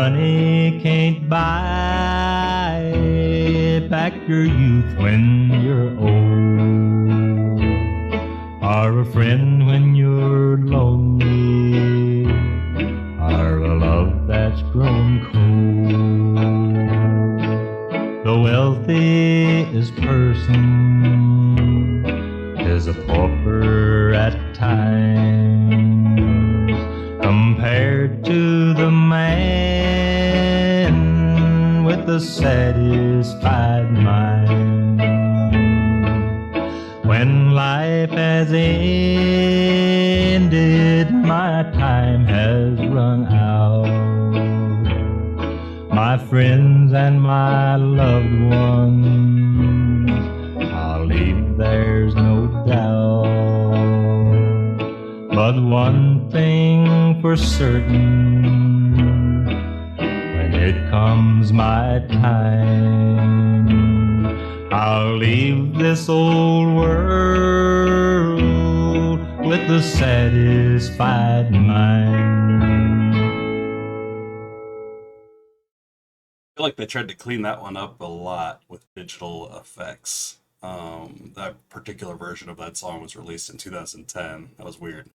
money can't buy back your youth when you're old, or a friend when you're lonely, or a love that's grown cold. The wealthiest person is a pauper at times, compared to the man with the satisfied mind. When life has ended, my time has run out. My friends and my loved ones, I'll leave, there's no doubt. But one thing for certain, when it comes my time, I'll leave this old world with a satisfied mind. I feel like they tried to clean that one up a lot with digital effects. That particular version of that song was released in 2010. That was weird.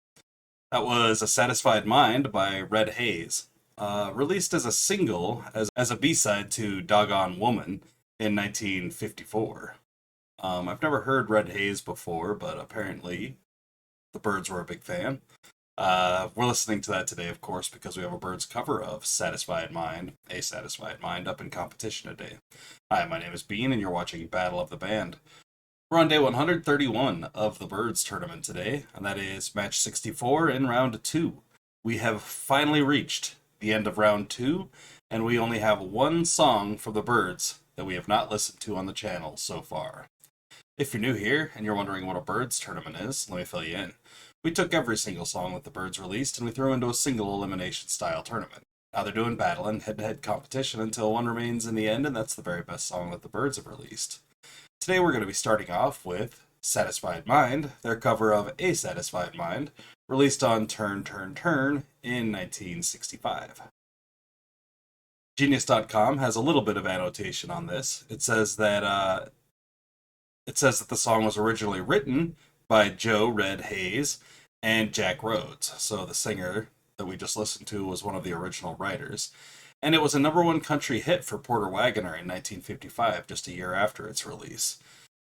That was A Satisfied Mind by Red Haze, released as a single, as a B-side to Doggone Woman in 1954. I've never heard Red Haze before, but apparently the Byrds were a big fan. We're listening to that today, of course, because we have a Byrds cover of Satisfied Mind, A Satisfied Mind, up in competition today. Hi, my name is Bean, and you're watching Battle of the Band. We're on day 131 of the Byrds tournament today, and that is match 64 in round 2. We have finally reached the end of round 2, and we only have one song from the Byrds that we have not listened to on the channel so far. If you're new here, and you're wondering what a Byrds tournament is, let me fill you in. We took every single song that the Byrds released, and we threw into a single elimination style tournament. Now they're doing battle and head-to-head competition until one remains in the end, and that's the very best song that the Byrds have released. Today we're going to be starting off with Satisfied Mind, their cover of A Satisfied Mind, released on Turn, Turn, Turn in 1965. Genius.com has a little bit of annotation on this. It says that the song was originally written by Joe Red Haze and Jack Rhodes. So the singer that we just listened to was one of the original writers. And it was a #1 country hit for Porter Wagoner in 1955, just a year after its release.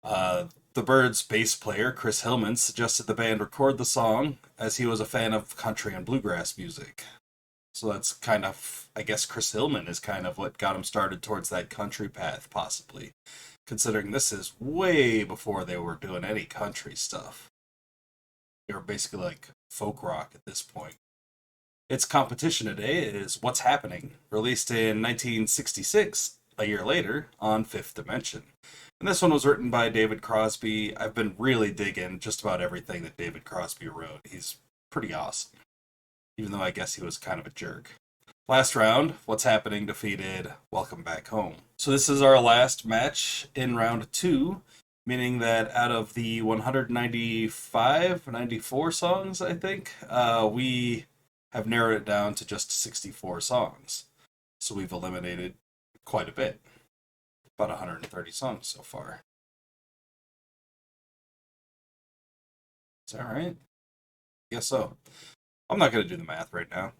The Byrds' bass player, Chris Hillman, suggested the band record the song as he was a fan of country and bluegrass music. So that's kind of, I guess Chris Hillman is kind of what got him started towards that country path, possibly. Considering this is way before they were doing any country stuff. They were basically like folk rock at this point. Its competition today is What's Happening, released in 1966, a year later, on Fifth Dimension. And this one was written by David Crosby. I've been really digging just about everything that David Crosby wrote. He's pretty awesome, even though I guess he was kind of a jerk. Last round, What's Happening defeated Welcome Back Home. So this is our last match in round 2, meaning that out of the 94 songs, I think, we have narrowed it down to just 64 songs. So we've eliminated quite a bit. About 130 songs so far. Is that right? Guess so. I'm not going to do the math right now.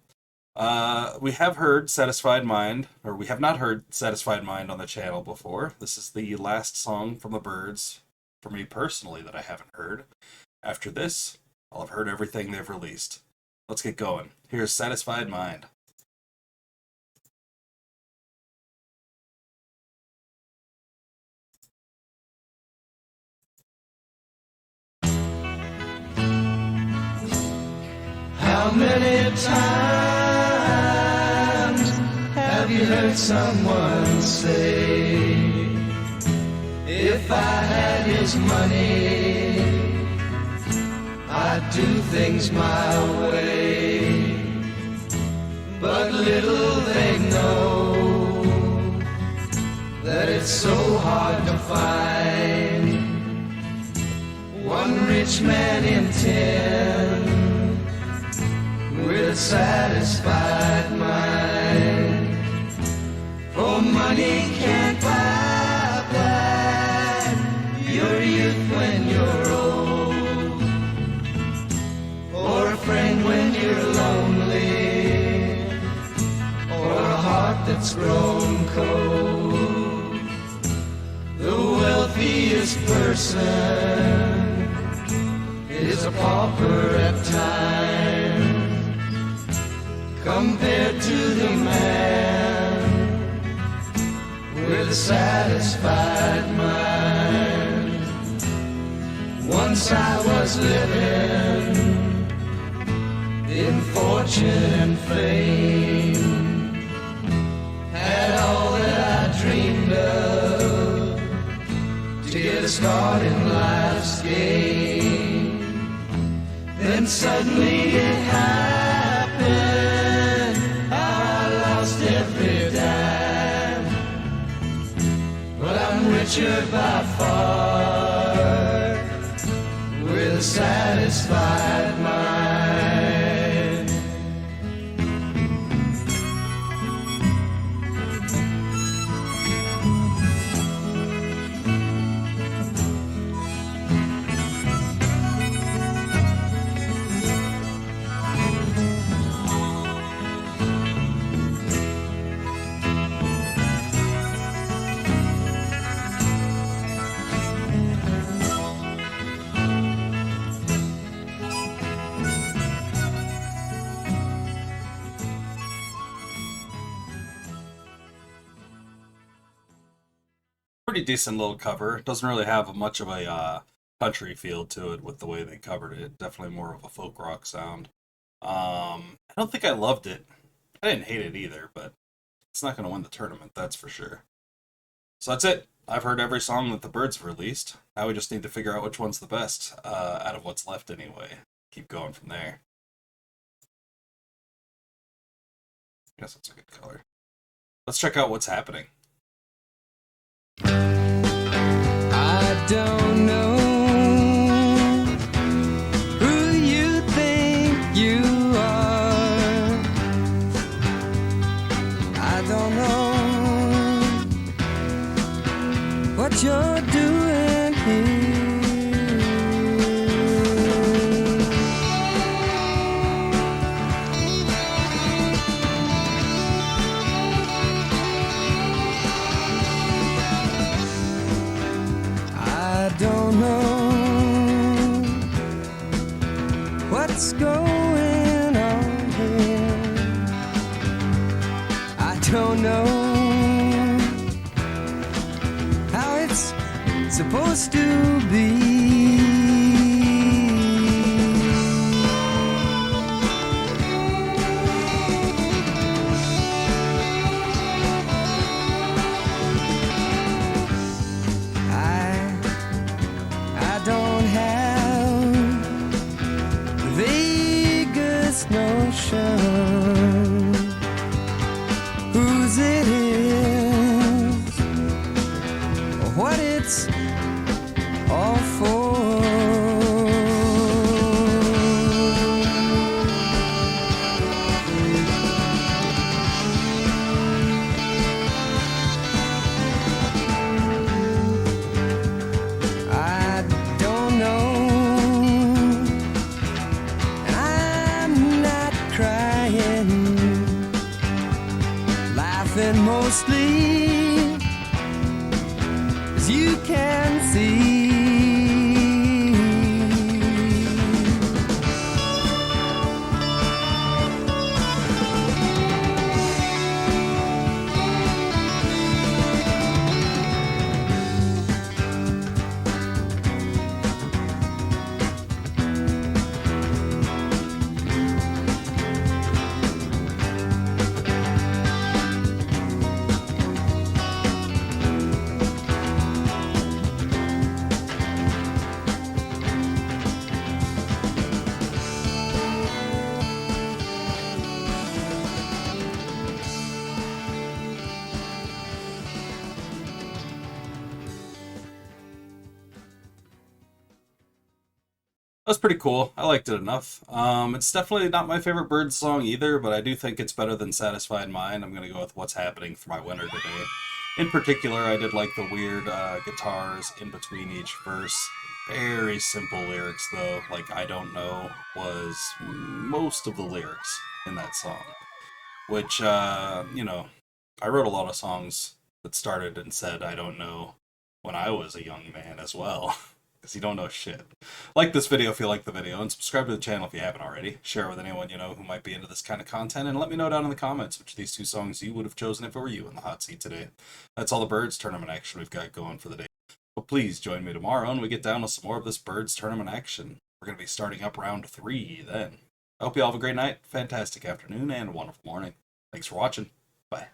We have heard Satisfied Mind, or we have not heard Satisfied Mind on the channel before. This is the last song from the Byrds, for me personally, that I haven't heard. After this, I'll have heard everything they've released. Let's get going. Here's Satisfied Mind. How many times have you heard someone say, if I had his money, I'd do things my way. But little they know that it's so hard to find one rich man in 10 with a satisfied mind. that's grown cold. The wealthiest person is a pauper at times, compared to the man with a satisfied mind. Once I was living in fortune and fame, had all that I dreamed of to get a start in life's game. Then suddenly it happened, I lost every dime. But I'm richer by far, with a satisfied mind. Pretty decent little cover. It doesn't really have much of a country feel to it with the way they covered it. Definitely more of a folk rock sound. I don't think I loved it. I didn't hate it either, but it's not going to win the tournament, that's for sure. So that's it. I've heard every song that the Byrds have released. Now we just need to figure out which one's the best out of what's left anyway. Keep going from there. I guess that's a good color. Let's check out what's happening. I don't know who you think you are. I don't know what you're doing here. I don't know what's going on here. I don't know how it's supposed to be. I don't have the vaguest notion whose it is or what it's all for. I don't know, and I'm not crying, laughing mostly, as you can see. That's pretty cool. I liked it enough. It's definitely not my favorite Byrds song either, but I do think it's better than Satisfied Mind. I'm going to go with What's Happening for my winner today. In particular, I did like the weird guitars in between each verse. Very simple lyrics, though. Like, I don't know was most of the lyrics in that song. Which, you know, I wrote a lot of songs that started and said I don't know when I was a young man as well. Because you don't know shit. Like this video if you like the video, and subscribe to the channel if you haven't already. Share it with anyone you know who might be into this kind of content, and let me know down in the comments which of these two songs you would have chosen if it were you in the hot seat today. That's all the Byrds tournament action we've got going for the day. But please join me tomorrow and we get down to some more of this Byrds tournament action. We're going to be starting up round 3 then. I hope you all have a great night, fantastic afternoon, and a wonderful morning. Thanks for watching. Bye.